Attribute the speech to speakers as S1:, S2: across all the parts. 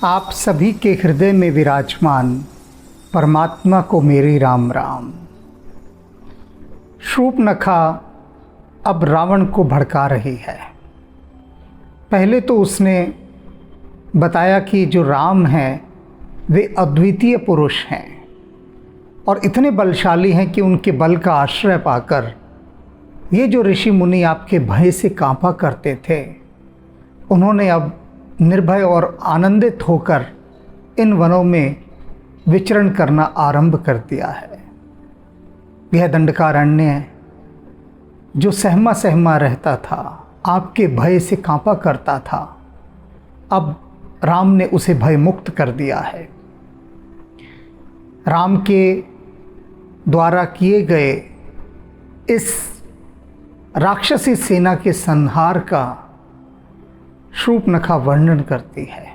S1: आप सभी के हृदय में विराजमान परमात्मा को मेरी राम राम। शूर्पणखा अब रावण को भड़का रही है। पहले तो उसने बताया कि जो राम हैं वे अद्वितीय पुरुष हैं और इतने बलशाली हैं कि उनके बल का आश्रय पाकर ये जो ऋषि मुनि आपके भय से कांपा करते थे, उन्होंने अब निर्भय और आनंदित होकर इन वनों में विचरण करना आरंभ कर दिया है। यह दंडकारण्य जो सहमा सहमा रहता था, आपके भय से कांपा करता था, अब राम ने उसे भय मुक्त कर दिया है। राम के द्वारा किए गए इस राक्षसी सेना के संहार का शूर्पणखा वर्णन करती है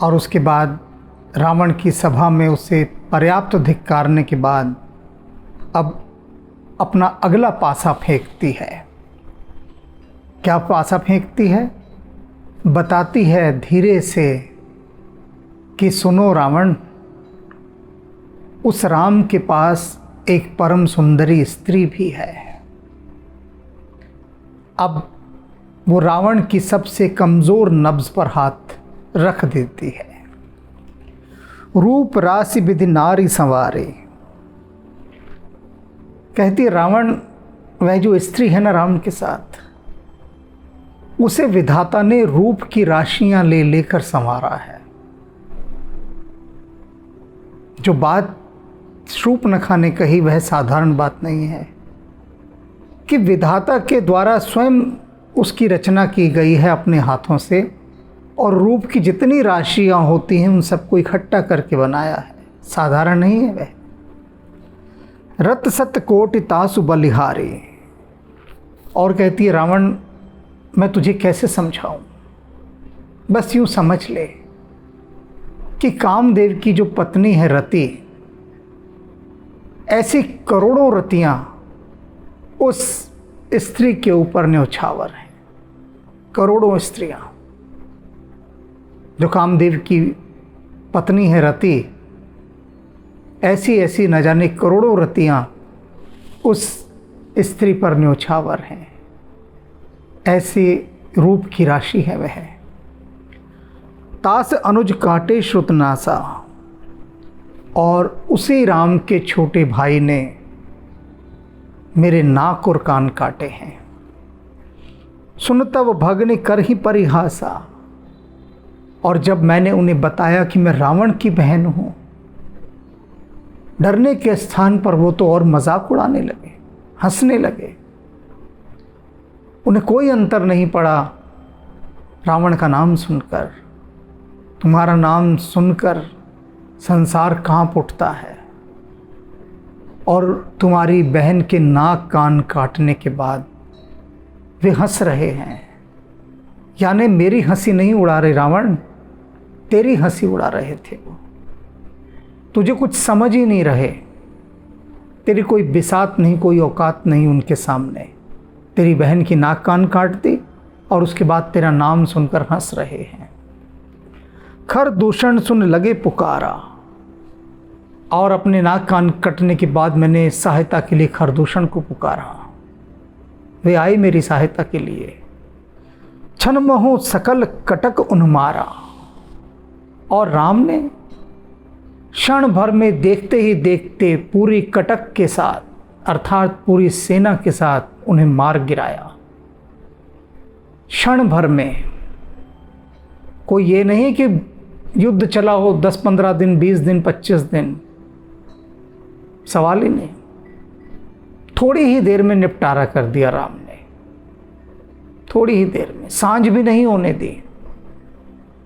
S1: और उसके बाद रावण की सभा में उसे पर्याप्त धिक्कारने के बाद अब अपना अगला पासा फेंकती है। क्या पासा फेंकती है? बताती है धीरे से कि सुनो रावण, उस राम के पास एक परम सुंदरी स्त्री भी है। अब वो रावण की सबसे कमज़ोर नब्ज़ पर हाथ रख देती है। रूप राशि विधि नारी संवारे, कहती है रावण, वह जो स्त्री है ना राम के साथ, उसे विधाता ने रूप की राशियां ले लेकर संवारा है। जो बात शूर्पणखा ने कही वह साधारण बात नहीं है कि विधाता के द्वारा स्वयं उसकी रचना की गई है अपने हाथों से और रूप की जितनी राशियां होती हैं उन सबको इकट्ठा करके बनाया है। साधारण नहीं है वह। रत सत कोटि तासु बलिहारी, और कहती है रावण, मैं तुझे कैसे समझाऊं, बस यूं समझ ले कि कामदेव की जो पत्नी है रति, ऐसी करोड़ों रतियां उस स्त्री के ऊपर न्यौछावर हैं। करोड़ों स्त्रियां जो कामदेव की पत्नी है रति, ऐसी ऐसी न जाने करोड़ों रतियां उस स्त्री पर न्यौछावर हैं। ऐसी रूप की राशि है वह। तास अनुज काटे श्रुतनासा, और उसी राम के छोटे भाई ने मेरे नाक और कान काटे हैं। सुन तब भगने कर ही परिहासा, और जब मैंने उन्हें बताया कि मैं रावण की बहन हूँ, डरने के स्थान पर वो तो और मजाक उड़ाने लगे, हंसने लगे। उन्हें कोई अंतर नहीं पड़ा रावण का नाम सुनकर। तुम्हारा नाम सुनकर संसार कांप उठता है और तुम्हारी बहन के नाक कान काटने के बाद वे हंस रहे हैं। यानी मेरी हंसी नहीं उड़ा रहे रावण, तेरी हंसी उड़ा रहे थे वो। तुझे कुछ समझ ही नहीं रहे, तेरी कोई बिसात नहीं, कोई औकात नहीं उनके सामने। तेरी बहन की नाक कान काट दी और उसके बाद तेरा नाम सुनकर हंस रहे हैं। खर दूषण सुन लगे पुकारा, और अपने नाक कान कटने के बाद मैंने सहायता के लिए खरदूषण को पुकारा। वे आई मेरी सहायता के लिए। छन मोह सकल कटक उन्मारा, और राम ने क्षण भर में देखते ही देखते पूरी कटक के साथ, अर्थात पूरी सेना के साथ उन्हें मार गिराया। क्षण भर में। कोई ये नहीं कि युद्ध चला हो 10-15 दिन, 20 दिन, 25 दिन, सवाल ही नहीं। थोड़ी ही देर में निपटारा कर दिया राम ने। थोड़ी ही देर में, सांझ भी नहीं होने दी,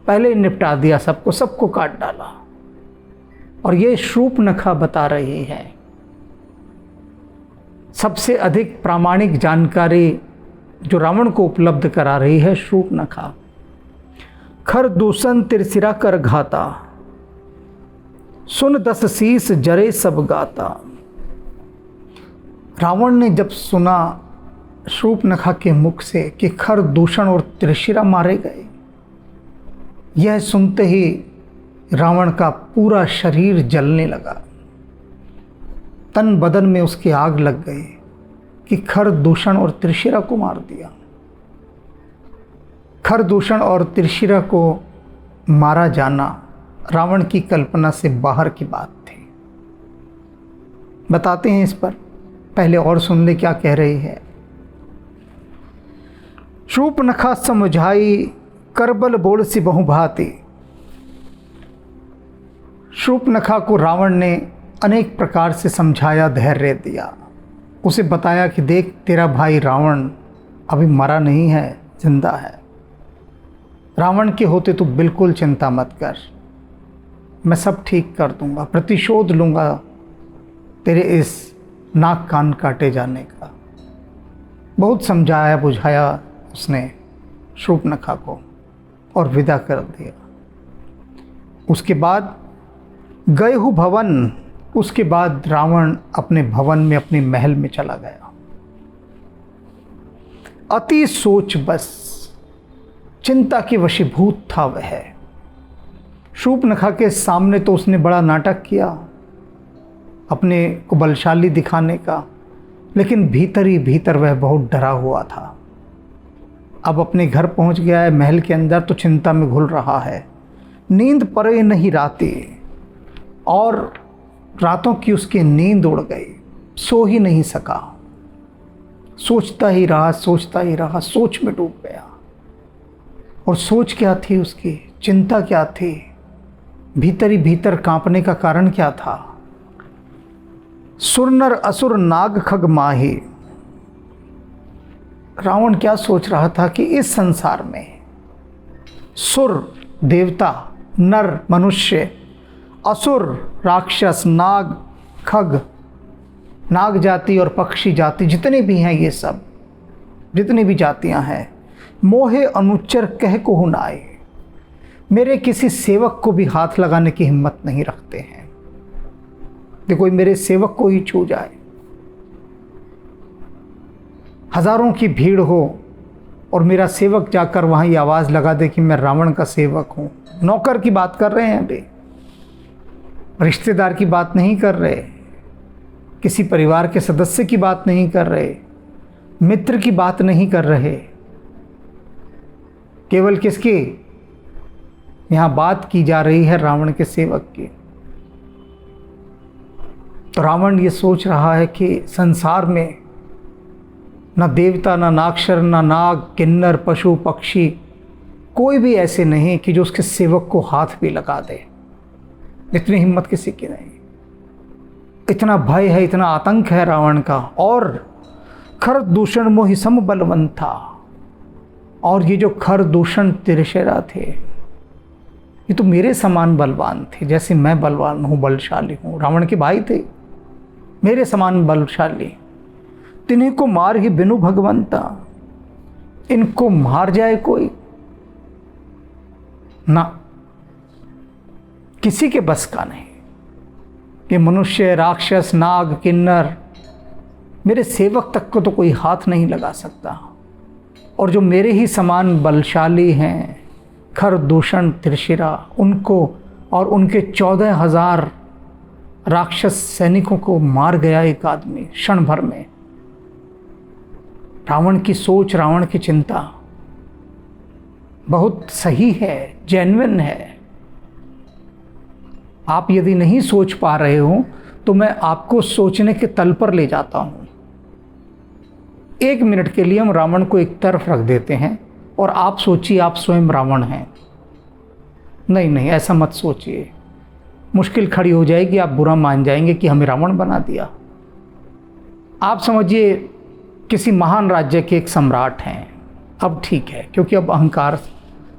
S1: पहले ही निपटा दिया सबको, सबको काट डाला। और ये शूर्पणखा बता रही है। सबसे अधिक प्रामाणिक जानकारी जो रावण को उपलब्ध करा रही है शूर्पणखा। खर दूषण तिरसिरा कर घाता, सुन 10 शीस जरे सब गाता। रावण ने जब सुना शूर्पणखा के मुख से कि खर दूषण और त्रिशिरा मारे गए, यह सुनते ही रावण का पूरा शरीर जलने लगा, तन बदन में उसकी आग लग गई कि खरदूषण और त्रिशिरा को मार दिया। खरदूषण और त्रिशिरा को मारा जाना रावण की कल्पना से बाहर की बात थी। बताते हैं इस पर, पहले और सुन ले क्या कह रही है। शूर्पणखा समझाई करबल बोल सी बहु भांति। शूर्पणखा को रावण ने अनेक प्रकार से समझाया, धैर्य दिया, उसे बताया कि देख तेरा भाई रावण अभी मरा नहीं है, जिंदा है। रावण के होते तो बिल्कुल चिंता मत कर, मैं सब ठीक कर दूंगा, प्रतिशोध लूँगा तेरे इस नाक कान काटे जाने का। बहुत समझाया बुझाया उसने शूर्पणखा को और विदा कर दिया। उसके बाद गए हु भवन, उसके बाद रावण अपने भवन में, अपने महल में चला गया। अति सोच बस, चिंता के वशीभूत था वह। शूर्पणखा के सामने तो उसने बड़ा नाटक किया अपने को बलशाली दिखाने का, लेकिन भीतर ही भीतर वह बहुत डरा हुआ था। अब अपने घर पहुंच गया है, महल के अंदर, तो चिंता में घुल रहा है। नींद पड़े नहीं रातें, और रातों की उसकी नींद उड़ गई, सो ही नहीं सका। सोचता ही रहा, सोचता ही रहा, सोच में डूब गया। और सोच क्या थी उसकी, चिंता क्या थी, भीतर ही भीतर कांपने का कारण क्या था। सुर नर असुर नाग खग माही। रावण क्या सोच रहा था कि इस संसार में सुर देवता, नर मनुष्य, असुर राक्षस, नाग खग, नाग जाति और पक्षी जाति, जितने भी हैं ये सब, जितनी भी जातियां हैं, मोहे अनुच्चर कह को हुनाए, मेरे किसी सेवक को भी हाथ लगाने की हिम्मत नहीं रखते हैं। देखो मेरे सेवक को ही छू जाए, हजारों की भीड़ हो और मेरा सेवक जाकर वहाँ ये आवाज़ लगा दे कि मैं रावण का सेवक हूँ। नौकर की बात कर रहे हैं अभी, रिश्तेदार की बात नहीं कर रहे, किसी परिवार के सदस्य की बात नहीं कर रहे, मित्र की बात नहीं कर रहे, केवल किसकी यहाँ बात की जा रही है, रावण के सेवक की। तो रावण ये सोच रहा है कि संसार में न देवता, न नाक्षर, न नाग, किन्नर, पशु पक्षी, कोई भी ऐसे नहीं कि जो उसके सेवक को हाथ भी लगा दे। इतनी हिम्मत किसी की नहीं, इतना भय है, इतना आतंक है रावण का। और खरदूषण मोहि सम बलवंत था, और ये जो खरदूषण त्रिशिरा थे, ये तो मेरे समान बलवान थे, जैसे मैं बलवान हूँ, बलशाली हूँ। रावण के भाई थे, मेरे समान बलशाली। तिन्हीं को मार ही बिनु भगवंता, इनको मार जाए कोई ना, किसी के बस का नहीं। कि मनुष्य, राक्षस, नाग, किन्नर, मेरे सेवक तक को तो कोई हाथ नहीं लगा सकता। और जो मेरे ही समान बलशाली हैं, खरदूषण त्रिशिरा, उनको और उनके 14,000 राक्षस सैनिकों को मार गया एक आदमी क्षण भर में। रावण की सोच, रावण की चिंता बहुत सही है, जेन्युइन है। आप यदि नहीं सोच पा रहे हो तो मैं आपको सोचने के तल पर ले जाता हूं। 1 मिनट के लिए हम रावण को एक तरफ रख देते हैं और आप सोचिए आप स्वयं रावण हैं। नहीं नहीं, ऐसा मत सोचिए, मुश्किल खड़ी हो जाएगी, आप बुरा मान जाएंगे कि हमें रावण बना दिया। आप समझिए किसी महान राज्य के एक सम्राट हैं, अब ठीक है, क्योंकि अब अहंकार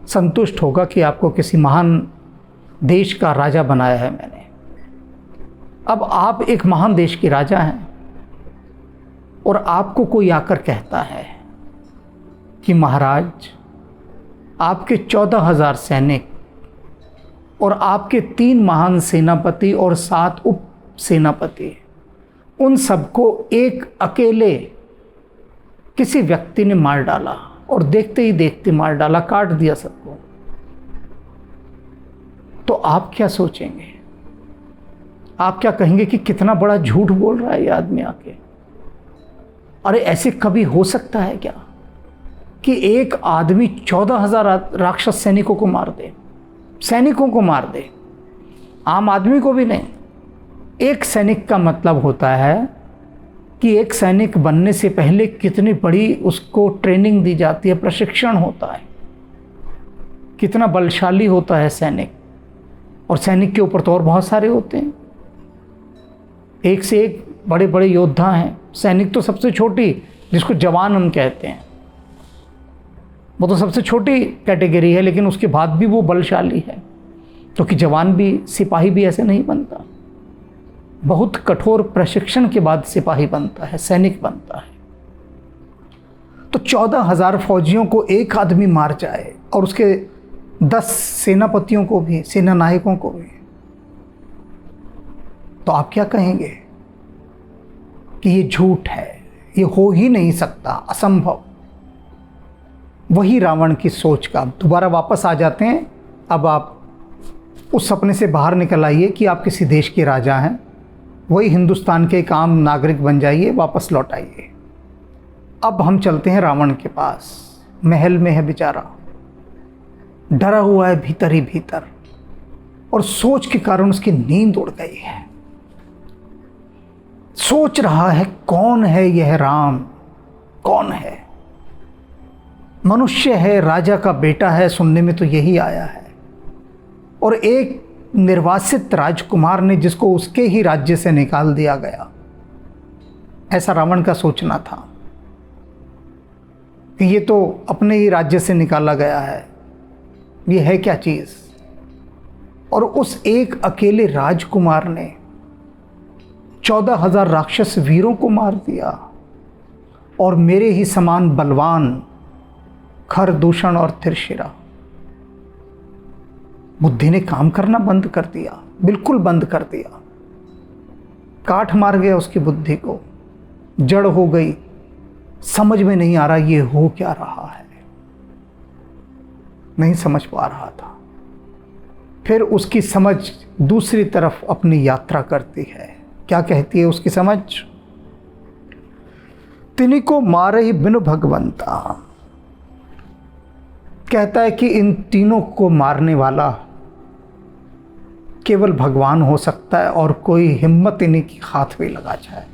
S1: संतुष्ट होगा कि आपको किसी महान देश का राजा बनाया है मैंने। अब आप एक महान देश के राजा हैं और आपको कोई आकर कहता है कि महाराज, आपके 14,000 सैनिक और आपके 3 महान सेनापति और 7 उप सेनापति, उन सबको एक अकेले किसी व्यक्ति ने मार डाला, और देखते ही देखते मार डाला, काट दिया सबको। तो आप क्या सोचेंगे? आप क्या कहेंगे कि कितना बड़ा झूठ बोल रहा है ये आदमी आके? अरे ऐसे कभी हो सकता है क्या कि एक आदमी 14,000 राक्षस सैनिकों को मार दे? सैनिकों को मार दे, आम आदमी को भी नहीं। एक सैनिक का मतलब होता है कि एक सैनिक बनने से पहले कितनी बड़ी उसको ट्रेनिंग दी जाती है, प्रशिक्षण होता है, कितना बलशाली होता है सैनिक। और सैनिक के ऊपर तो और बहुत सारे होते हैं, एक से एक बड़े बड़े योद्धा हैं। सैनिक तो सबसे छोटी, जिसको जवान हम कहते हैं, वो तो सबसे छोटी कैटेगरी है, लेकिन उसके बाद भी वो बलशाली है, क्योंकि जवान भी, सिपाही भी ऐसे नहीं बनता। बहुत कठोर प्रशिक्षण के बाद सिपाही बनता है, सैनिक बनता है। तो 14,000 फौजियों को एक आदमी मार जाए और उसके 10 सेनापतियों को भी, सेना नायकों को भी, तो आप क्या कहेंगे कि ये झूठ है, ये हो ही नहीं सकता, असंभव। वही रावण की सोच का दोबारा वापस आ जाते हैं। अब आप उस सपने से बाहर निकल आइए कि आप किसी देश के राजा हैं, वही हिंदुस्तान के एक आम नागरिक बन जाइए, वापस लौट आइए। अब हम चलते हैं रावण के पास। महल में है बेचारा, डरा हुआ है भीतर ही भीतर, और सोच के कारण उसकी नींद उड़ गई है। सोच रहा है कौन है यह राम, कौन है? मनुष्य है, राजा का बेटा है, सुनने में तो यही आया है। और एक निर्वासित राजकुमार ने, जिसको उसके ही राज्य से निकाल दिया गया, ऐसा रावण का सोचना था कि ये तो अपने ही राज्य से निकाला गया है, ये है क्या चीज़। और उस एक अकेले राजकुमार ने 14,000 राक्षस वीरों को मार दिया, और मेरे ही समान बलवान खरदूषण और त्रिशिरा। बुद्धि ने काम करना बंद कर दिया, बिल्कुल बंद कर दिया। काट मार गया उसकी बुद्धि को, जड़ हो गई। समझ में नहीं आ रहा ये हो क्या रहा है, नहीं समझ पा रहा था। फिर उसकी समझ दूसरी तरफ अपनी यात्रा करती है। क्या कहती है उसकी समझ? तिन्हीं को मारे ही बिनु भगवंता। कहता है कि इन तीनों को मारने वाला केवल भगवान हो सकता है, और कोई हिम्मत इन्हीं की हाथ में लगा जाए।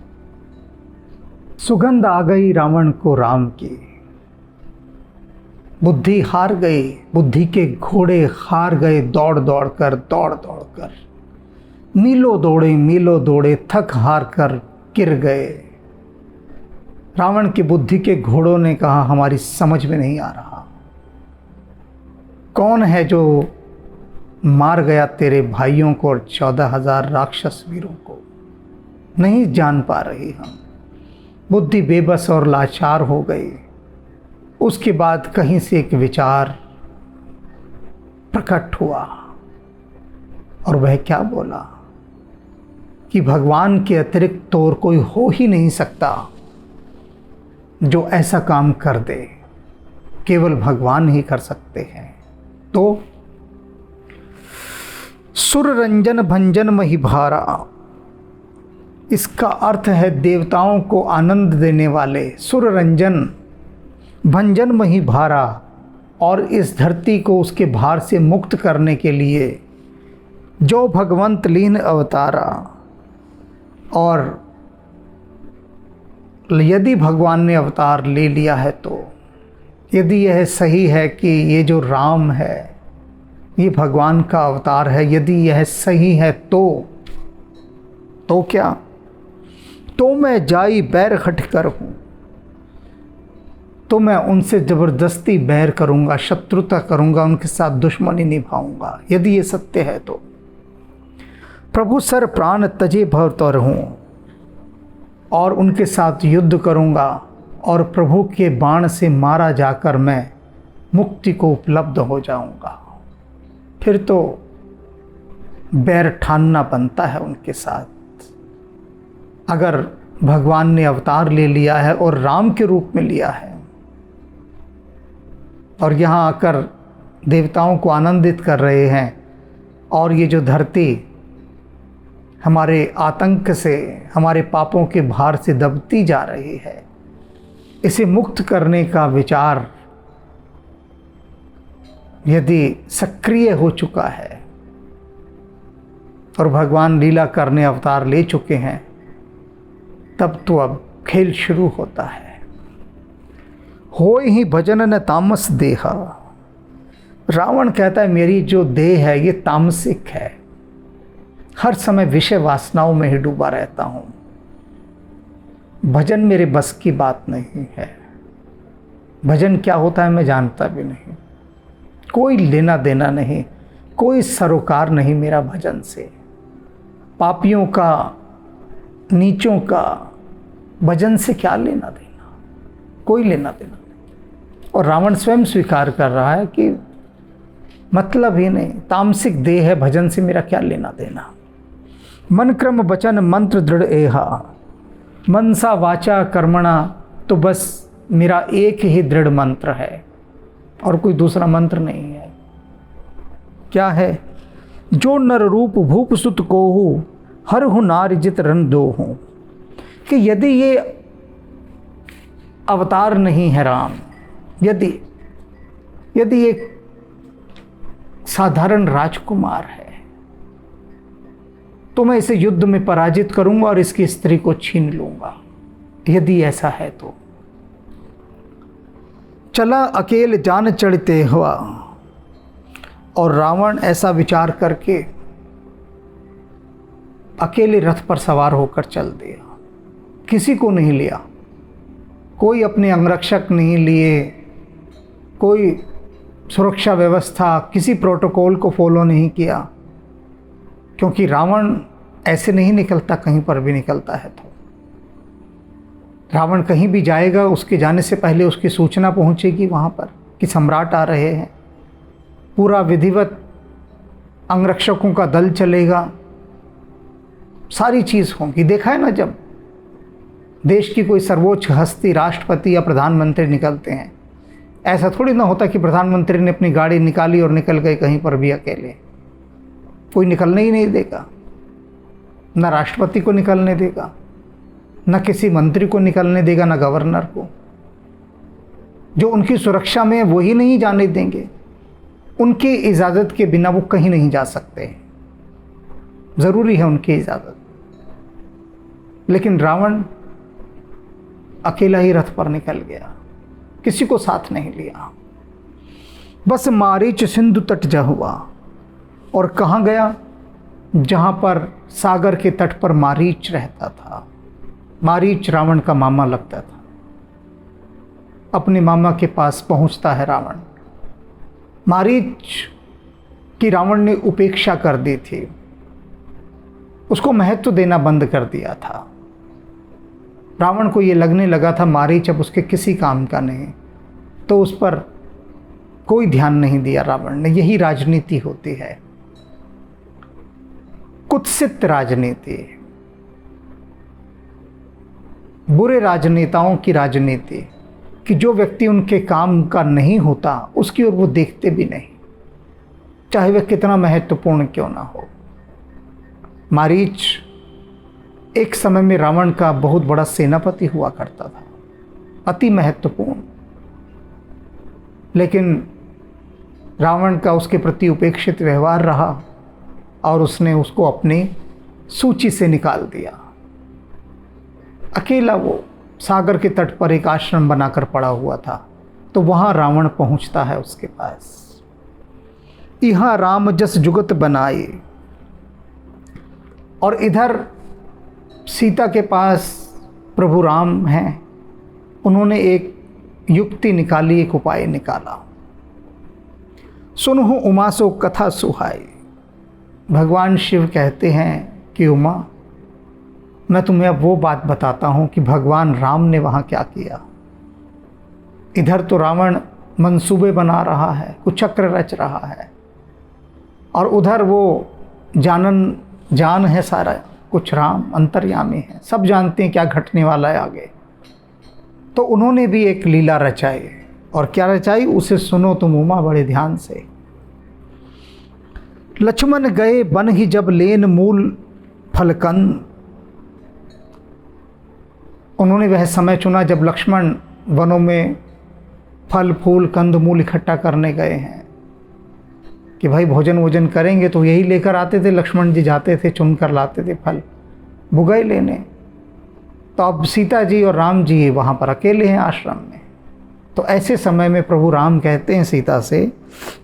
S1: सुगंध आ गई रावण को राम की, बुद्धि हार गई, बुद्धि के घोड़े हार गए। दौड़ दौड़ कर मीलों दौड़े थक हार कर गिर गए। रावण की बुद्धि के घोड़ों ने कहा हमारी समझ में नहीं आ रहा, कौन है जो मार गया तेरे भाइयों को और 14,000 राक्षस वीरों को? नहीं जान पा रही हम। बुद्धि बेबस और लाचार हो गई। उसके बाद कहीं से एक विचार प्रकट हुआ, और वह क्या बोला कि भगवान के अतिरिक्त तो और कोई हो ही नहीं सकता जो ऐसा काम कर दे, केवल भगवान ही कर सकते हैं। तो सुर रंजन भंजन मही भारा, इसका अर्थ है देवताओं को आनंद देने वाले। सुर रंजन भंजन मही भारा, और इस धरती को उसके भार से मुक्त करने के लिए जो भगवंत लीन अवतारा। और यदि भगवान ने अवतार ले लिया है, तो यदि यह सही है कि ये जो राम है ये भगवान का अवतार है, यदि यह सही है तो क्या? तो मैं जाई बैर खट कर हूँ, तो मैं उनसे ज़बरदस्ती बैर करूँगा, शत्रुता करूँगा, उनके साथ दुश्मनी निभाऊँगा। यदि ये सत्य है तो प्रभु सर प्राण तजे भवतर हूँ, और उनके साथ युद्ध करूँगा, और प्रभु के बाण से मारा जाकर मैं मुक्ति को उपलब्ध हो जाऊँगा। फिर तो बैर ठानना बनता है उनके साथ। अगर भगवान ने अवतार ले लिया है और राम के रूप में लिया है, और यहाँ आकर देवताओं को आनंदित कर रहे हैं, और ये जो धरती हमारे आतंक से, हमारे पापों के भार से दबती जा रही है, इसे मुक्त करने का विचार यदि सक्रिय हो चुका है और भगवान लीला करने अवतार ले चुके हैं, तब तो अब खेल शुरू होता है। होय ही भजन न तामस देहा। रावण कहता है मेरी जो देह है ये तामसिक है, हर समय विषय वासनाओं में ही डूबा रहता हूँ, भजन मेरे बस की बात नहीं है। भजन क्या होता है मैं जानता भी नहीं, कोई लेना देना नहीं, कोई सरोकार नहीं मेरा भजन से। पापियों का, नीचों का भजन से क्या लेना देना, कोई लेना देना नहीं। और रावण स्वयं स्वीकार कर रहा है कि मतलब ही नहीं, तामसिक देह है, भजन से मेरा क्या लेना देना। मन क्रम वचन मंत्र दृढ़ एहा। मनसा वाचा कर्मणा, तो बस मेरा एक ही दृढ़ मंत्र है और कोई दूसरा मंत्र नहीं है। क्या है? जो नर रूप भूप सुत कोहू, हर हूँ नारी जित रन दो हूँ। कि यदि ये अवतार नहीं है राम, यदि एक साधारण राजकुमार है, तो मैं इसे युद्ध में पराजित करूंगा और इसकी स्त्री को छीन लूंगा। यदि ऐसा है तो चला अकेले जान चढ़ते हुआ। और रावण ऐसा विचार करके अकेले रथ पर सवार होकर चल दिया, किसी को नहीं लिया, कोई अपने अंगरक्षक नहीं लिए, कोई सुरक्षा व्यवस्था, किसी प्रोटोकॉल को फॉलो नहीं किया, क्योंकि रावण ऐसे नहीं निकलता, कहीं पर भी निकलता है तो रावण कहीं भी जाएगा, उसके जाने से पहले उसकी सूचना पहुंचेगी वहाँ पर कि सम्राट आ रहे हैं। पूरा विधिवत अंगरक्षकों का दल चलेगा, सारी चीज़ होगी। देखा है ना, जब देश की कोई सर्वोच्च हस्ती, राष्ट्रपति या प्रधानमंत्री निकलते हैं, ऐसा थोड़ी ना होता कि प्रधानमंत्री ने अपनी गाड़ी निकाली और निकल गए कहीं पर भी अकेले। कोई निकलने ही नहीं देगा, ना राष्ट्रपति को निकलने देगा, न किसी मंत्री को निकलने देगा, न गवर्नर को। जो उनकी सुरक्षा में वही नहीं जाने देंगे, उनकी इजाज़त के बिना वो कहीं नहीं जा सकते, ज़रूरी है उनकी इजाज़त। लेकिन रावण अकेला ही रथ पर निकल गया, किसी को साथ नहीं लिया। बस मारीच सिंधु तट जा हुआ। और कहाँ गया? जहाँ पर सागर के तट पर मारीच रहता था। मारीच रावण का मामा लगता था। अपने मामा के पास पहुंचता है रावण। मारीच की रावण ने उपेक्षा कर दी थी, उसको महत्व देना बंद कर दिया था। रावण को ये लगने लगा था मारीच अब उसके किसी काम का नहीं, तो उस पर कोई ध्यान नहीं दिया रावण ने। यही राजनीति होती है, कुत्सित राजनीति, बुरे राजनेताओं की राजनीति, कि जो व्यक्ति उनके काम का नहीं होता उसकी ओर वो देखते भी नहीं, चाहे वह कितना महत्वपूर्ण क्यों ना हो। मारीच एक समय में रावण का बहुत बड़ा सेनापति हुआ करता था, अति महत्वपूर्ण। लेकिन रावण का उसके प्रति उपेक्षित व्यवहार रहा और उसने उसको अपनी सूची से निकाल दिया। अकेला वो सागर के तट पर एक आश्रम बनाकर पड़ा हुआ था, तो वहाँ रावण पहुँचता है उसके पास। यहाँ राम जस जुगत बनाए। और इधर सीता के पास प्रभु राम हैं, उन्होंने एक युक्ति निकाली, एक उपाय निकाला। सुनहु उमा सो कथा सुहाई। भगवान शिव कहते हैं कि उमा, मैं तुम्हें अब वो बात बताता हूँ कि भगवान राम ने वहाँ क्या किया। इधर तो रावण मंसूबे बना रहा है, कुचक्र रच रहा है, और उधर वो जान है सारा कुछ, राम अंतर्यामी है, सब जानते हैं क्या घटने वाला है आगे। तो उन्होंने भी एक लीला रचाई, और क्या रचाई उसे सुनो तुम उमा बड़े ध्यान से। लक्ष्मण गए बन ही जब लेन मूल फलकंद। उन्होंने वह समय चुना जब लक्ष्मण वनों में फल फूल कंद मूल इकट्ठा करने गए हैं कि भाई भोजन वोजन करेंगे, तो यही लेकर आते थे। लक्ष्मण जी जाते थे, चुन कर लाते थे फल भुगई लेने। तो अब सीता जी और राम जी वहाँ पर अकेले हैं आश्रम में। तो ऐसे समय में प्रभु राम कहते हैं सीता से,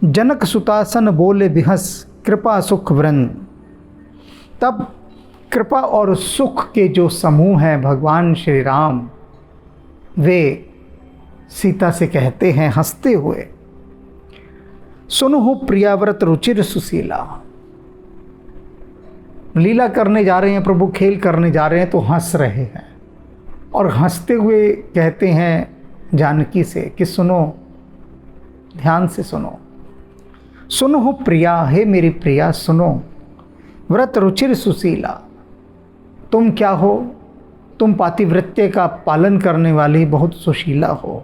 S1: जनक सुतासन बोले बिहस कृपा सुख वृंद। तब कृपा और सुख के जो समूह हैं भगवान श्री राम, वे सीता से कहते हैं हंसते हुए, सुनो प्रियाव्रत रुचिर सुशीला। लीला करने जा रहे हैं प्रभु, खेल करने जा रहे हैं, तो हंस रहे हैं और हंसते हुए कहते हैं जानकी से कि सुनो, ध्यान से सुनो। सुनो प्रिया, हे मेरी प्रिया सुनो, व्रत रुचिर सुशीला। तुम क्या हो? तुम पातिव्रत्य का पालन करने वाली बहुत सुशीला हो।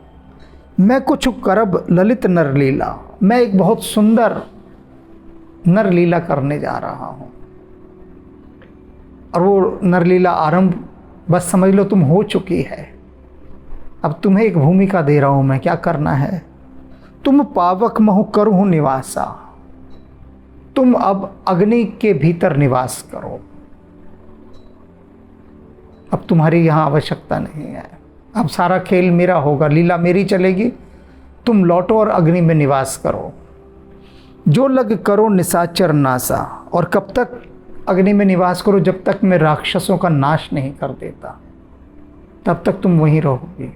S1: मैं कुछ करब ललित नरलीला, मैं एक बहुत सुंदर नरलीला करने जा रहा हूँ। और वो नरलीला आरंभ बस समझ लो तुम हो चुकी है। अब तुम्हें एक भूमिका दे रहा हूँ मैं, क्या करना है? तुम पावक महु करो निवासा, तुम अब अग्नि के भीतर निवास करो। अब तुम्हारी यहाँ आवश्यकता नहीं है, अब सारा खेल मेरा होगा, लीला मेरी चलेगी। तुम लौटो और अग्नि में निवास करो। जो लग करो निशाचर नासा, और कब तक अग्नि में निवास करो? जब तक मैं राक्षसों का नाश नहीं कर देता, तब तक तुम वहीं रहोगी।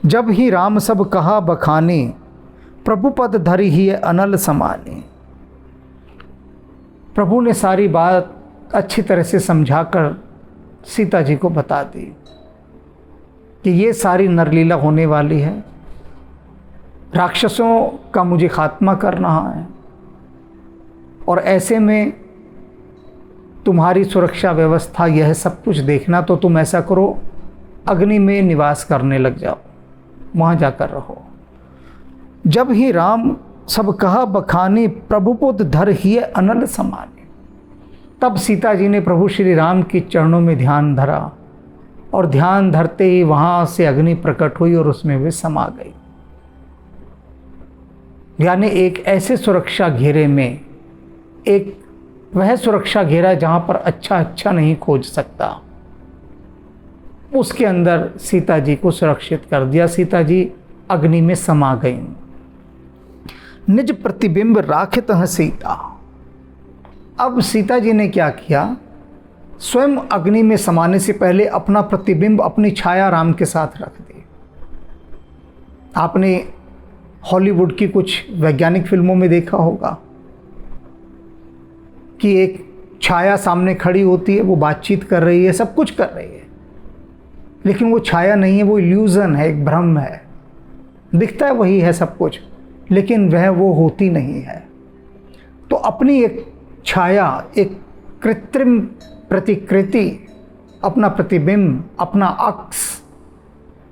S1: जब ही राम सब कहा बखानी, प्रभु पद धरी ही अनल समानी। प्रभु ने सारी बात अच्छी तरह से समझाकर सीता जी को बता दी कि ये सारी नरलीला होने वाली है, राक्षसों का मुझे खात्मा करना है, और ऐसे में तुम्हारी सुरक्षा व्यवस्था यह सब कुछ देखना। तो तुम ऐसा करो, अग्नि में निवास करने लग जाओ, वहाँ जाकर रहो। जब ही राम सब कहा बखानी, प्रभु पुत धर ही अनल समानी। तब सीता जी ने प्रभु श्री राम के चरणों में ध्यान धरा, और ध्यान धरते ही वहाँ से अग्नि प्रकट हुई और उसमें वे समा गई। यानी एक ऐसे सुरक्षा घेरे में, एक वह सुरक्षा घेरा जहाँ पर अच्छा नहीं खोज सकता, उसके अंदर सीता जी को सुरक्षित कर दिया। सीता जी अग्नि में समा गई। निज प्रतिबिंब राखित है सीता। अब सीता जी ने क्या किया? स्वयं अग्नि में समाने से पहले अपना प्रतिबिंब, अपनी छाया राम के साथ रख दी। आपने हॉलीवुड की कुछ वैज्ञानिक फिल्मों में देखा होगा कि एक छाया सामने खड़ी होती है, वो बातचीत कर रही है, सब कुछ कर रही है, लेकिन वो छाया नहीं है, वो इल्यूज़न है, एक भ्रम है। दिखता है वही है सब कुछ, लेकिन वह वो होती नहीं है। तो अपनी एक छाया, एक कृत्रिम प्रतिकृति, अपना प्रतिबिंब, अपना अक्स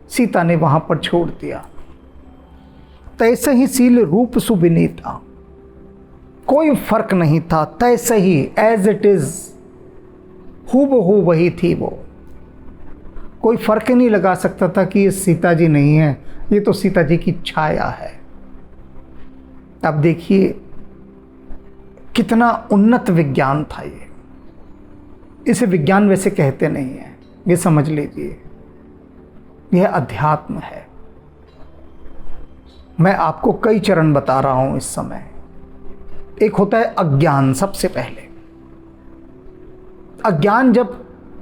S1: सीता ने वहाँ पर छोड़ दिया। तैसे ही सील रूप सुविनीता, कोई फर्क नहीं था, तैसे ही एज इट इज, हूबहू वही थी वो। कोई फर्क नहीं लगा सकता था कि ये सीता जी नहीं है, ये तो सीता जी की छाया है। अब देखिए कितना उन्नत विज्ञान था ये। इसे विज्ञान वैसे कहते नहीं है, ये समझ लीजिए, यह अध्यात्म है। मैं आपको कई चरण बता रहा हूं इस समय। एक होता है अज्ञान। सबसे पहले अज्ञान जब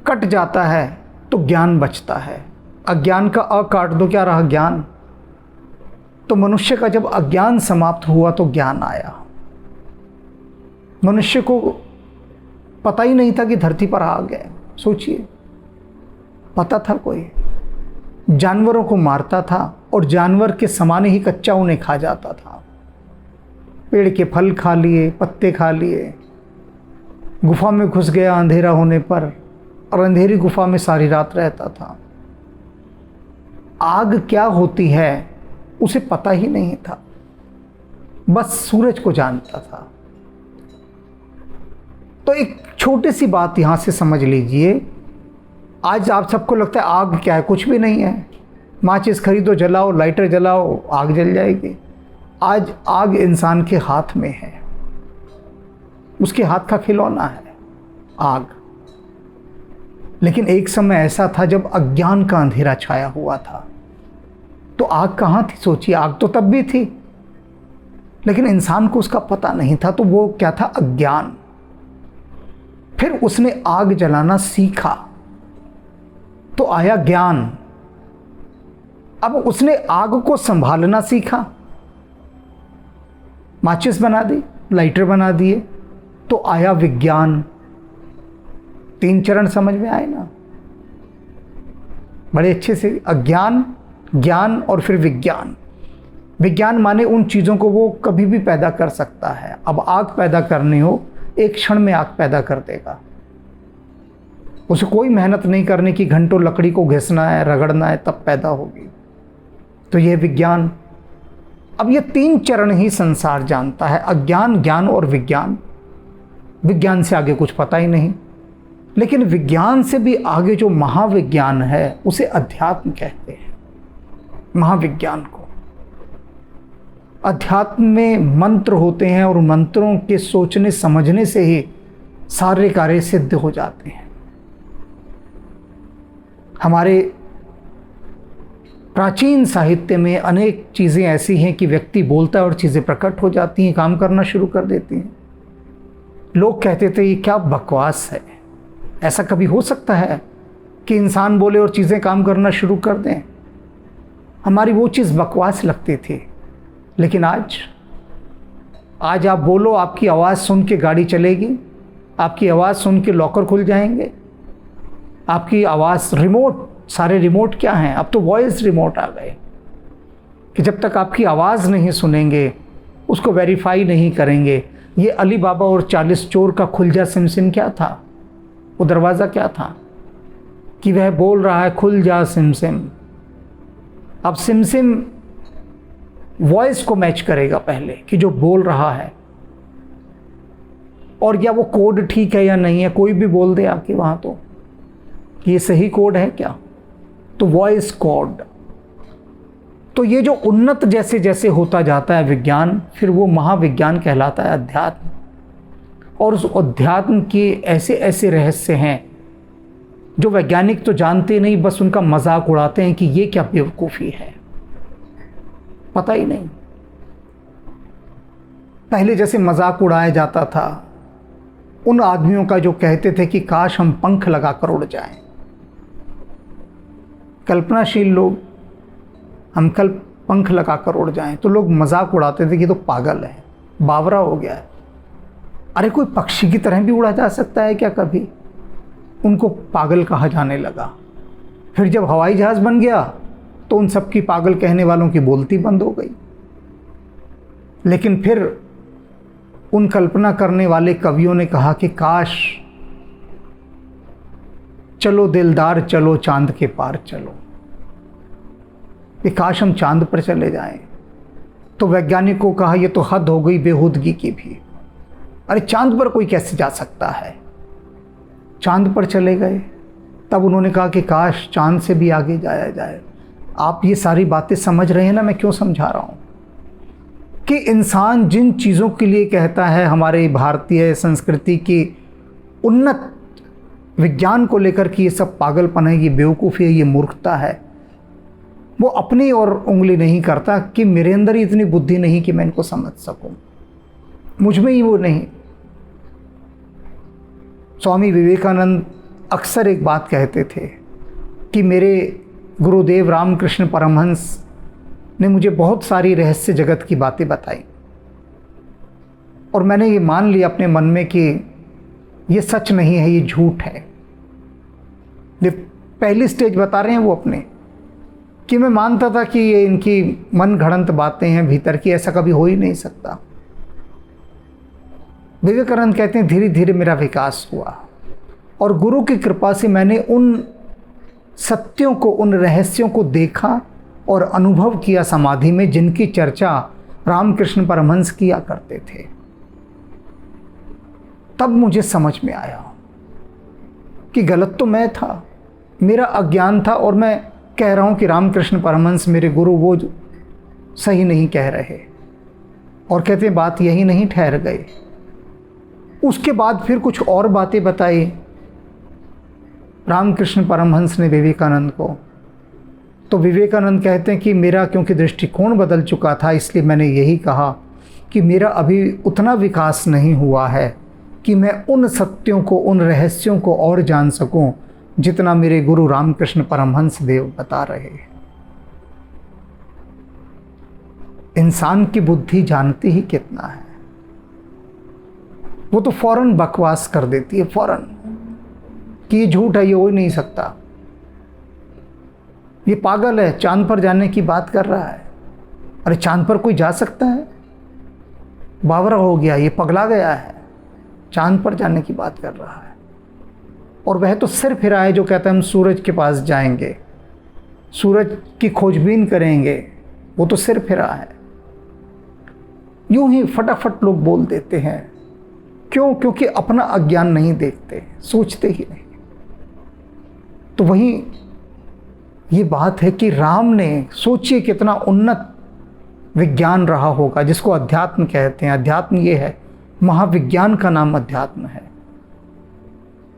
S1: कट जाता है तो ज्ञान बचता है। अज्ञान का अ काट दो, क्या रहा? ज्ञान। तो मनुष्य का जब अज्ञान समाप्त हुआ तो ज्ञान आया। मनुष्य को पता ही नहीं था कि धरती पर आ गए। सोचिए, पता था कोई? जानवरों को मारता था और जानवर के समान ही कच्चा उन्हें खा जाता था। पेड़ के फल खा लिए, पत्ते खा लिए, गुफा में घुस गया अंधेरा होने पर, और अंधेरी गुफा में सारी रात रहता था। आग क्या होती है उसे पता ही नहीं था, बस सूरज को जानता था। तो एक छोटी सी बात यहाँ से समझ लीजिए, आज आप सबको लगता है आग क्या है, कुछ भी नहीं है। माचिस खरीदो, जलाओ, लाइटर जलाओ, आग जल जाएगी। आज आग इंसान के हाथ में है, उसके हाथ का खिलौना है आग। लेकिन एक समय ऐसा था जब अज्ञान का अंधेरा छाया हुआ था, तो आग कहाँ थी? सोचिए, आग तो तब भी थी, लेकिन इंसान को उसका पता नहीं था। तो वो क्या था? अज्ञान। फिर उसने आग जलाना सीखा तो आया ज्ञान। अब उसने आग को संभालना सीखा, माचिस बना दी, लाइटर बना दिए, तो आया विज्ञान। 3 चरण समझ में आए ना बड़े अच्छे से? अज्ञान, ज्ञान और फिर विज्ञान। विज्ञान माने उन चीज़ों को वो कभी भी पैदा कर सकता है। अब आग पैदा करनी हो, एक क्षण में आग पैदा कर देगा। उसे कोई मेहनत नहीं करने की, घंटों लकड़ी को घिसना है, रगड़ना है, तब पैदा होगी। तो यह विज्ञान। अब ये 3 चरण ही संसार जानता है, अज्ञान, ज्ञान और विज्ञान। विज्ञान से आगे कुछ पता ही नहीं। लेकिन विज्ञान से भी आगे जो महाविज्ञान है, उसे अध्यात्म कहते हैं। महाविज्ञान को अध्यात्म में मंत्र होते हैं, और मंत्रों के सोचने समझने से ही सारे कार्य सिद्ध हो जाते हैं। हमारे प्राचीन साहित्य में अनेक चीज़ें ऐसी हैं कि व्यक्ति बोलता है और चीज़ें प्रकट हो जाती हैं, काम करना शुरू कर देती हैं। लोग कहते थे ये क्या बकवास है, ऐसा कभी हो सकता है कि इंसान बोले और चीज़ें काम करना शुरू कर दें? हमारी वो चीज़ बकवास लगती थी। लेकिन आज आप बोलो, आपकी आवाज़ सुन के गाड़ी चलेगी, आपकी आवाज़ सुन के लॉकर खुल जाएंगे, आपकी आवाज़, रिमोट, सारे रिमोट क्या हैं, अब तो वॉइस रिमोट आ गए, कि जब तक आपकी आवाज़ नहीं सुनेंगे, उसको वेरीफाई नहीं करेंगे। ये अली बाबा और 40 चोर का खुल जा सिमसिम क्या था? वो दरवाज़ा क्या था कि वह बोल रहा है खुल जा सिमसिम। अब सिमसिम वॉइस को मैच करेगा पहले कि जो बोल रहा है, और क्या वो कोड ठीक है या नहीं है, कोई भी बोल दे आके वहाँ तो ये सही कोड है क्या? तो वॉइस कोड। तो ये जो उन्नत जैसे जैसे होता जाता है विज्ञान, फिर वो महाविज्ञान कहलाता है, अध्यात्म। और उस अध्यात्म के ऐसे ऐसे रहस्य हैं जो वैज्ञानिक तो जानते नहीं, बस उनका मजाक उड़ाते हैं कि ये क्या बेवकूफ़ी है, पता ही नहीं। पहले जैसे मजाक उड़ाया जाता था उन आदमियों का जो कहते थे कि काश हम पंख लगाकर उड़ जाएं। कल्पनाशील लोग, हम कल पंख लगाकर उड़ जाएं, तो लोग मजाक उड़ाते थे कि तो पागल है, बावरा हो गया है। अरे कोई पक्षी की तरह भी उड़ा जा सकता है क्या कभी? उनको पागल कहा जाने लगा। फिर जब हवाई जहाज़ बन गया तो उन सब की पागल कहने वालों की बोलती बंद हो गई। लेकिन फिर उन कल्पना करने वाले कवियों ने कहा कि काश, चलो दिलदार चलो चांद के पार चलो, कि काश हम चांद पर चले जाएं। तो वैज्ञानिकों को कहा ये तो हद हो गई बेहूदगी की भी। अरे चांद पर कोई कैसे जा सकता है? चांद पर चले गए। तब उन्होंने कहा कि काश चांद से भी आगे जाया जाए। आप ये सारी बातें समझ रहे हैं ना, मैं क्यों समझा रहा हूँ? कि इंसान जिन चीज़ों के लिए कहता है, हमारे भारतीय संस्कृति की उन्नत विज्ञान को लेकर कि ये सब पागलपन है, ये बेवकूफ़ी है, ये मूर्खता है, वो अपनी ओर उंगली नहीं करता कि मेरे अंदर ही इतनी बुद्धि नहीं कि मैं इनको समझ सकूं, मुझ में ही वो नहीं। स्वामी विवेकानंद अक्सर एक बात कहते थे कि मेरे गुरुदेव रामकृष्ण परमहंस ने मुझे बहुत सारी रहस्य जगत की बातें बताई, और मैंने ये मान लिया अपने मन में कि ये सच नहीं है, ये झूठ है। ये पहली स्टेज बता रहे हैं वो अपने, कि मैं मानता था कि ये इनकी मन घड़ंत बातें हैं भीतर की, ऐसा कभी हो ही नहीं सकता। विवेकानंद कहते हैं धीरे धीरे मेरा विकास हुआ, और गुरु की कृपा से मैंने उन सत्यों को, उन रहस्यों को देखा और अनुभव किया समाधि में, जिनकी चर्चा रामकृष्ण परमहंस किया करते थे। तब मुझे समझ में आया कि गलत तो मैं था, मेरा अज्ञान था, और मैं कह रहा हूँ कि रामकृष्ण परमहंस मेरे गुरु वो सही नहीं कह रहे, और कहते हैं बात यही नहीं ठहर गए। उसके बाद फिर कुछ और बातें बताई रामकृष्ण परमहंस ने विवेकानंद को। तो विवेकानंद कहते हैं कि मेरा क्योंकि दृष्टिकोण बदल चुका था, इसलिए मैंने यही कहा कि मेरा अभी उतना विकास नहीं हुआ है कि मैं उन सत्यों को, उन रहस्यों को और जान सकूं जितना मेरे गुरु रामकृष्ण परमहंस देव बता रहे हैं। इंसान की बुद्धि जानती ही कितना है, वो तो फौरन बकवास कर देती है, फौरन कि ये झूठ है, ये हो ही नहीं सकता, ये पागल है, चांद पर जाने की बात कर रहा है। अरे चांद पर कोई जा सकता है? बावरा हो गया, ये पगला गया है, चांद पर जाने की बात कर रहा है। और वह तो सिर फिरा है जो कहता है हम सूरज के पास जाएंगे, सूरज की खोजबीन करेंगे, वो तो सिर फिरा है। यूं ही फटाफट लोग बोल देते हैं। क्यों? क्योंकि अपना अज्ञान नहीं देखते, सोचते ही नहीं। तो वही ये बात है कि राम ने, सोचिए कितना उन्नत विज्ञान रहा होगा, जिसको अध्यात्म कहते हैं। अध्यात्म ये है, महाविज्ञान का नाम अध्यात्म है,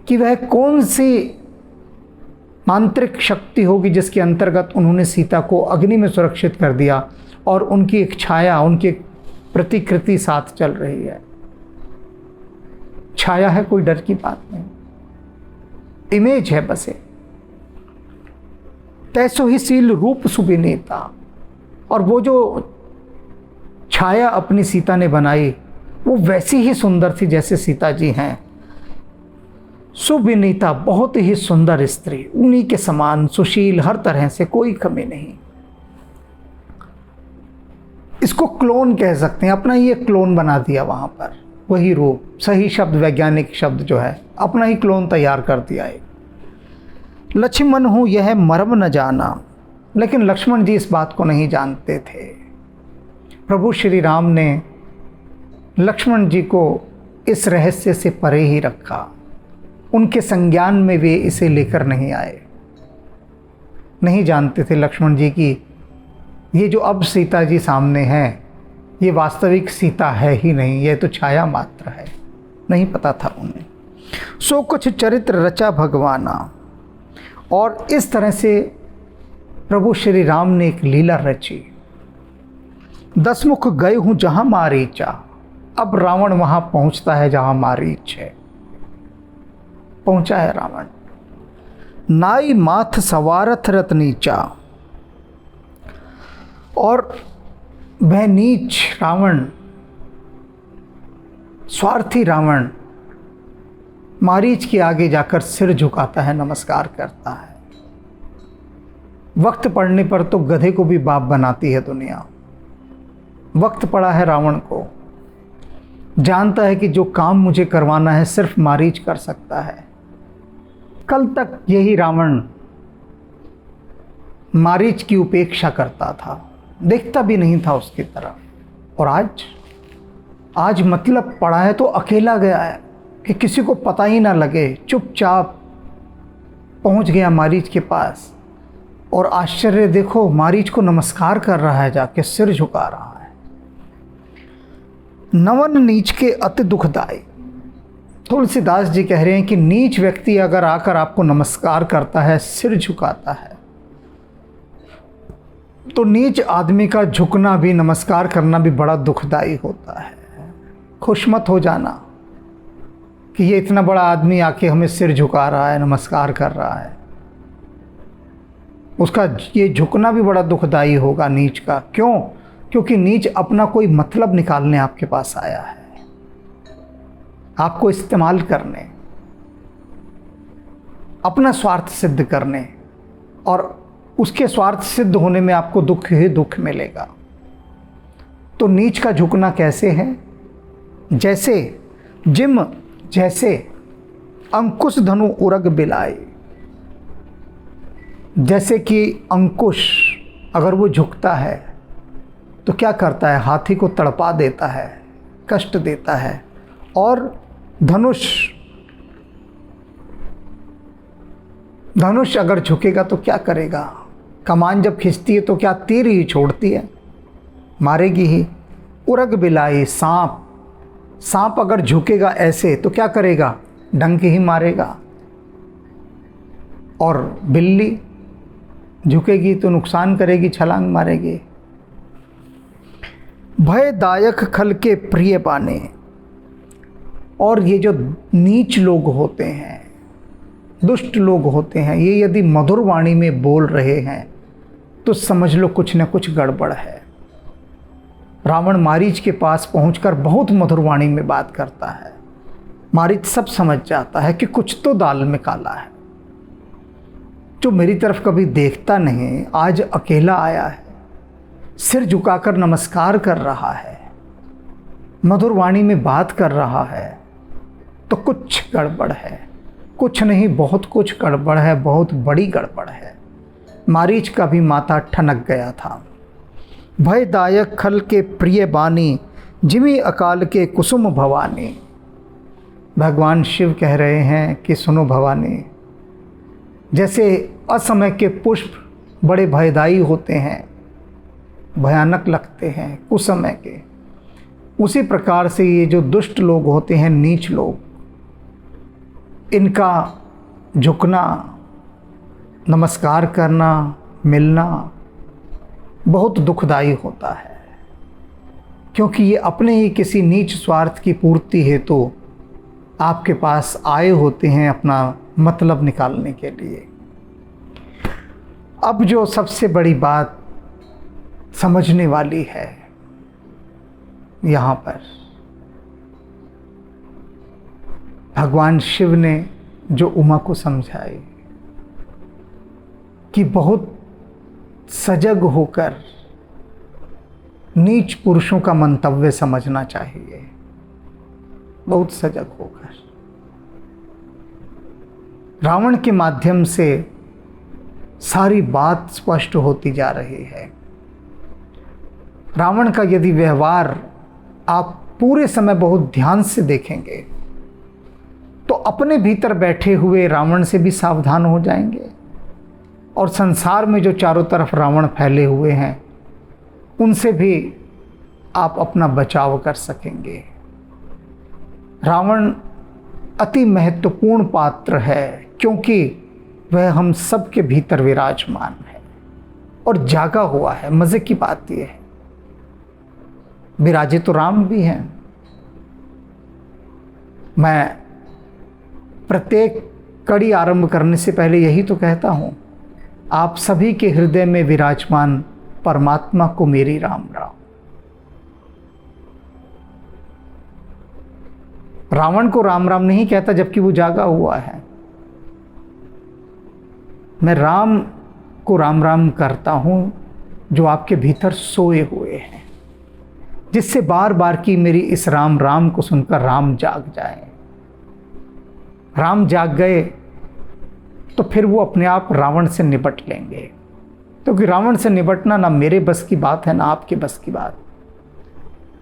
S1: कि वह कौन सी मांत्रिक शक्ति होगी जिसके अंतर्गत उन्होंने सीता को अग्नि में सुरक्षित कर दिया और उनकी एक छाया, उनकी एक प्रतिकृति साथ चल रही है। छाया है, कोई डर की बात नहीं, इमेज है बस। तैसो ही सील रूप सुबिनीता, और वो जो छाया अपनी सीता ने बनाई वो वैसी ही सुंदर थी जैसे सीता जी हैं। सुबिनीता, बहुत ही सुंदर स्त्री, उन्हीं के समान सुशील, हर तरह से कोई कमी नहीं। इसको क्लोन कह सकते हैं, अपना ये क्लोन बना दिया वहां पर, वही रूप, सही शब्द, वैज्ञानिक शब्द जो है, अपना ही क्लोन तैयार कर दिया है। लक्ष्मण हूं यह मर्म न जाना, लेकिन लक्ष्मण जी इस बात को नहीं जानते थे। प्रभु श्री राम ने लक्ष्मण जी को इस रहस्य से परे ही रखा, उनके संज्ञान में वे इसे लेकर नहीं आए। नहीं जानते थे लक्ष्मण जी की ये जो अब सीता जी सामने हैं ये वास्तविक सीता है ही नहीं, यह तो छाया मात्र है, नहीं पता था उन्हें। सो कुछ चरित्र रचा भगवाना, और इस तरह से प्रभु श्री राम ने एक लीला रची। 10 मुख गए हूँ जहाँ मारीचा, अब रावण वहाँ पहुँचता है जहाँ मारीच है। पहुँचा है रावण। नाई माथ सवारथ रत नीचा, और वह नीच रावण, स्वार्थी रावण मारीच के आगे जाकर सिर झुकाता है, नमस्कार करता है। वक्त पड़ने पर तो गधे को भी बाप बनाती है दुनिया। वक्त पड़ा है रावण को, जानता है कि जो काम मुझे करवाना है सिर्फ मारीच कर सकता है। कल तक यही रावण मारीच की उपेक्षा करता था, देखता भी नहीं था उसकी तरफ, और आज मतलब पड़ा है तो अकेला गया है कि किसी को पता ही ना लगे, चुपचाप पहुंच गया मारीच के पास। और आश्चर्य देखो, मारीच को नमस्कार कर रहा है, जाके सिर झुका रहा है। नवन नीच के अति दुखदाई, तुलसीदास जी कह रहे हैं कि नीच व्यक्ति अगर आकर आपको नमस्कार करता है, सिर झुकाता है, तो नीच आदमी का झुकना भी, नमस्कार करना भी बड़ा दुखदाई होता है। खुश मत हो जाना कि ये इतना बड़ा आदमी आके हमें सिर झुका रहा है, नमस्कार कर रहा है। उसका ये झुकना भी बड़ा दुखदाई होगा नीच का। क्यों? क्योंकि नीच अपना कोई मतलब निकालने आपके पास आया है, आपको इस्तेमाल करने, अपना स्वार्थ सिद्ध करने, और उसके स्वार्थ सिद्ध होने में आपको दुख ही दुख मिलेगा। तो नीच का झुकना कैसे है? जैसे अंकुश धनु उरग बिलाई, जैसे कि अंकुश अगर वो झुकता है तो क्या करता है? हाथी को तड़पा देता है, कष्ट देता है, और धनुष अगर झुकेगा तो क्या करेगा? कमान जब खींचती है तो क्या तीर ही छोड़ती है? मारेगी ही। उरग बिलाई, सांप अगर झुकेगा ऐसे तो क्या करेगा? डंक ही मारेगा। और बिल्ली झुकेगी तो नुकसान करेगी, छलांग मारेगी। भयदायक खल के प्रिय बाने। और ये जो नीच लोग होते हैं, दुष्ट लोग होते हैं, ये यदि मधुर वाणी में बोल रहे हैं तो समझ लो कुछ न कुछ गड़बड़ है। रावण मारीच के पास पहुंचकर बहुत मधुर वाणी में बात करता है। मारीच सब समझ जाता है कि कुछ तो दाल में काला है। जो मेरी तरफ कभी देखता नहीं, आज अकेला आया है, सिर झुकाकर नमस्कार कर रहा है, मधुर वाणी में बात कर रहा है, तो कुछ गड़बड़ है। कुछ नहीं, बहुत कुछ गड़बड़ है, बहुत बड़ी गड़बड़ है। मारीच का भी माथा ठनक गया था। भयदायक खल के प्रिय बानी, जिमी अकाल के कुसुम भवानी। भगवान शिव कह रहे हैं कि सुनो भवानी, जैसे असमय के पुष्प बड़े भयदायी होते हैं, भयानक लगते हैं कुसमय के, उसी प्रकार से ये जो दुष्ट लोग होते हैं, नीच लोग, इनका झुकना, नमस्कार करना, मिलना बहुत दुखदाई होता है, क्योंकि ये अपने ही किसी नीच स्वार्थ की पूर्ति हेतु आपके पास आए होते हैं अपना मतलब निकालने के लिए। अब जो सबसे बड़ी बात समझने वाली है यहाँ पर, भगवान शिव ने जो उमा को समझाई कि बहुत सजग होकर नीच पुरुषों का मंतव्य समझना चाहिए, बहुत सजग होकर। रावण के माध्यम से सारी बात स्पष्ट होती जा रही है। रावण का यदि व्यवहार आप पूरे समय बहुत ध्यान से देखेंगे तो अपने भीतर बैठे हुए रावण से भी सावधान हो जाएंगे, और संसार में जो चारों तरफ रावण फैले हुए हैं उनसे भी आप अपना बचाव कर सकेंगे। रावण अति महत्वपूर्ण पात्र है, क्योंकि वह हम सब के भीतर विराजमान है और जागा हुआ है। मज़े की बात यह है, विराजे तो राम भी हैं। मैं प्रत्येक कड़ी आरंभ करने से पहले यही तो कहता हूँ, आप सभी के हृदय में विराजमान परमात्मा को मेरी राम राम। रावण को राम राम नहीं कहता जबकि वो जागा हुआ है। मैं राम को राम राम करता हूँ जो आपके भीतर सोए हुए हैं, जिससे बार बार की मेरी इस राम राम को सुनकर राम जाग जाए। राम जाग गए तो फिर वो अपने आप रावण से निपट लेंगे, क्योंकि रावण से निपटना ना मेरे बस की बात है ना आपके बस की बात।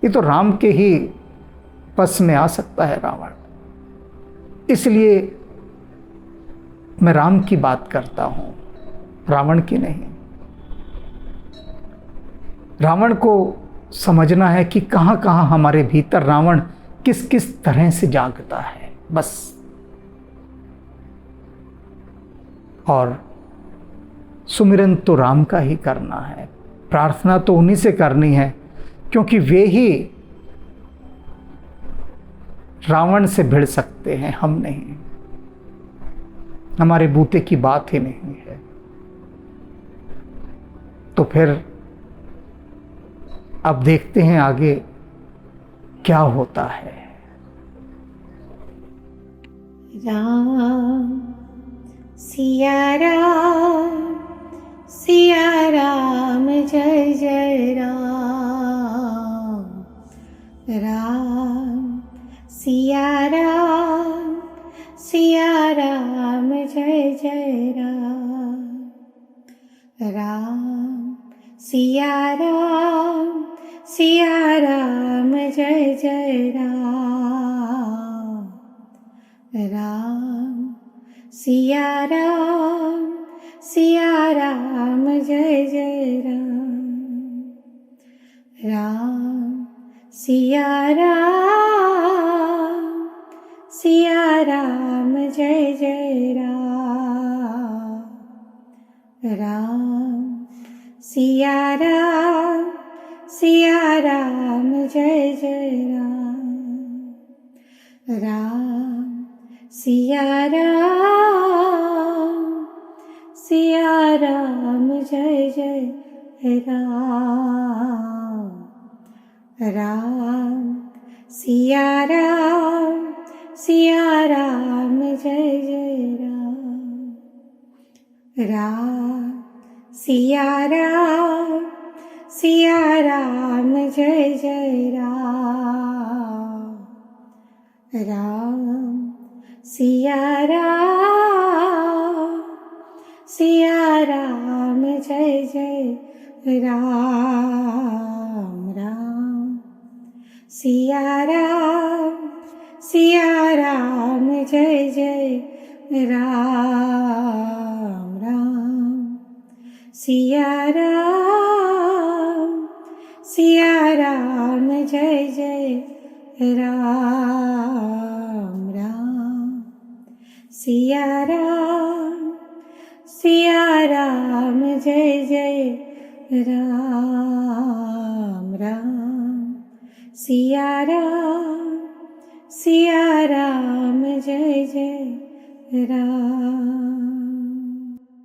S1: ये तो राम के ही बस में आ सकता है रावण। इसलिए मैं राम की बात करता हूँ, रावण की नहीं। रावण को समझना है कि कहाँ कहाँ हमारे भीतर रावण किस किस तरह से जागता है, बस। और सुमिरन तो राम का ही करना है, प्रार्थना तो उन्हीं से करनी है, क्योंकि वे ही रावण से भिड़ सकते हैं, हम नहीं। हमारे बूते की बात ही नहीं है। तो फिर अब देखते हैं आगे क्या होता है।
S2: राम सिया राम, सिया राम जय जय राम। राम सिया राम, सिया राम जय जय राम। राम सिया राम, सिया राम जय जय राम। राम सिया राम जय जय राम। राम सिया राम जय जय राम। राम सिया राम जय जय राम। राम सिया राम जय जय राम। राम सिया राम जय जय राम। राम सिया राम जय जय राम। राम सिया राम जय जय राम। राम सिया राम जय जय राम। राम सिया राम जय जय राम। राम सिया राम जय जय राम। राम सिया राम जय जय राम।